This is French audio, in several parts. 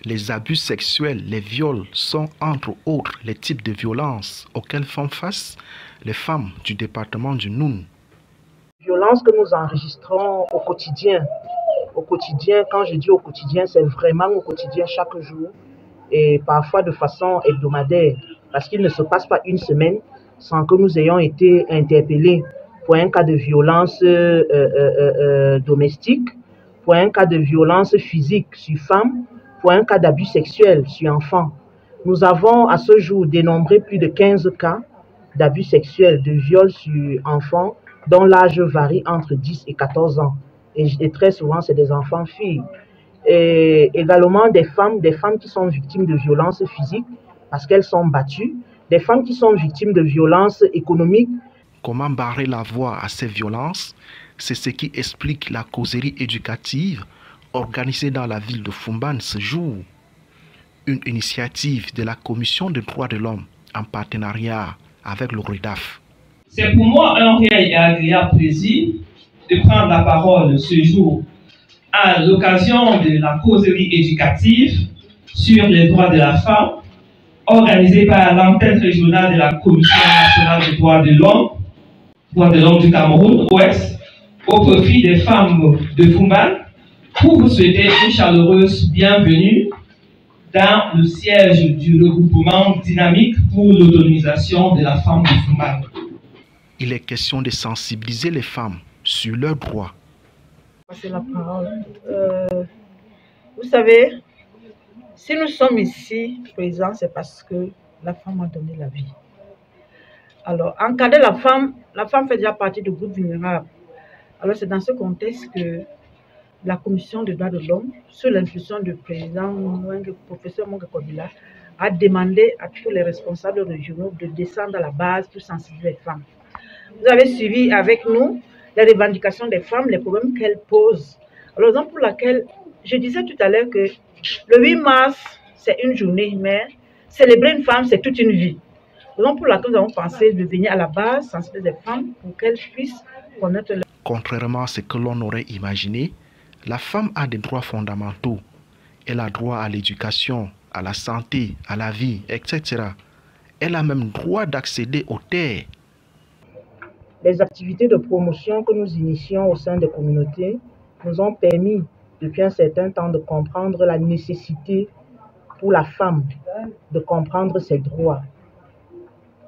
Les abus sexuels, les viols sont entre autres les types de violences auxquelles font face les femmes du département du Noun. Violences que nous enregistrons au quotidien. Au quotidien, quand je dis au quotidien, c'est vraiment au quotidien chaque jour et parfois de façon hebdomadaire parce qu'il ne se passe pas une semaine sans que nous ayons été interpellés pour un cas de violence domestique, pour un cas de violence physique sur femme, pour un cas d'abus sexuel sur enfant. Nous avons à ce jour dénombré plus de 15 cas d'abus sexuels, de viols sur enfants dont l'âge varie entre 10 et 14 ans. Et très souvent, c'est des enfants-filles. Et également des femmes qui sont victimes de violences physiques parce qu'elles sont battues, des femmes qui sont victimes de violences économiques. Comment barrer la voie à ces violences? C'est ce qui explique la causerie éducative organisée dans la ville de Foumban ce jour. Une initiative de la Commission des droits de l'homme en partenariat avec le REDAF. C'est pour moi un réel et agréable plaisir de prendre la parole ce jour à l'occasion de la causerie éducative sur les droits de la femme organisée par l'antenne régionale de la Commission nationale des droits de l'homme du Cameroun Ouest au profit des femmes de Foumban pour vous souhaiter une chaleureuse bienvenue dans le siège du regroupement dynamique pour l'autonomisation de la femme de Foumban. Il est question de sensibiliser les femmes sur leurs droits. C'est la parole. Vous savez, si nous sommes ici présents, c'est parce que la femme a donné la vie. Alors, encadrer la femme fait déjà partie du groupe vulnérable. Alors, c'est dans ce contexte que la Commission des droits de l'homme, sous l'impulsion du président professeur Mouanga Kobila, a demandé à tous les responsables régionaux de descendre à la base pour sensibiliser les femmes. Vous avez suivi avec nous les revendications des femmes, les problèmes qu'elles posent. Alors, raison pour laquelle je disais tout à l'heure que le 8 mars, c'est une journée, mais célébrer une femme, c'est toute une vie. Raison pour laquelle nous avons pensé de venir à la base, sensibiliser les femmes pour qu'elles puissent connaître leur... Contrairement à ce que l'on aurait imaginé, la femme a des droits fondamentaux. Elle a droit à l'éducation, à la santé, à la vie, etc. Elle a même droit d'accéder aux terres. Les activités de promotion que nous initions au sein des communautés nous ont permis depuis un certain temps de comprendre la nécessité pour la femme de comprendre ses droits.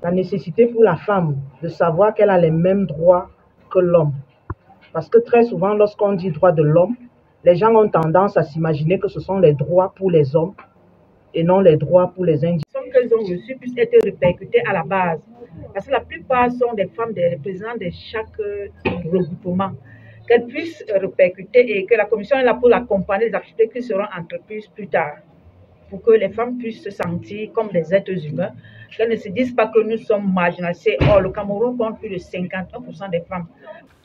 La nécessité pour la femme de savoir qu'elle a les mêmes droits que l'homme. Parce que très souvent, lorsqu'on dit droits de l'homme, les gens ont tendance à s'imaginer que ce sont les droits pour les hommes et non les droits pour les individus. Les qu'elles ont reçues puissent être répercutées à la base. Parce que la plupart sont des femmes, des représentants de chaque regroupement. Qu'elles puissent répercuter et que la commission est là pour accompagner les activités qui seront entreprises plus tard. Pour que les femmes puissent se sentir comme des êtres humains, qu'elles ne se disent pas que nous sommes marginalisés. Or, le Cameroun compte plus de 51% des femmes.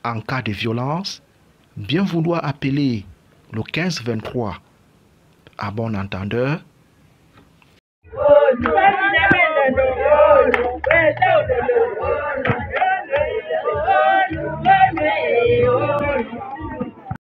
En cas de violence, bien vouloir appeler le 15-23 à bon entendeur.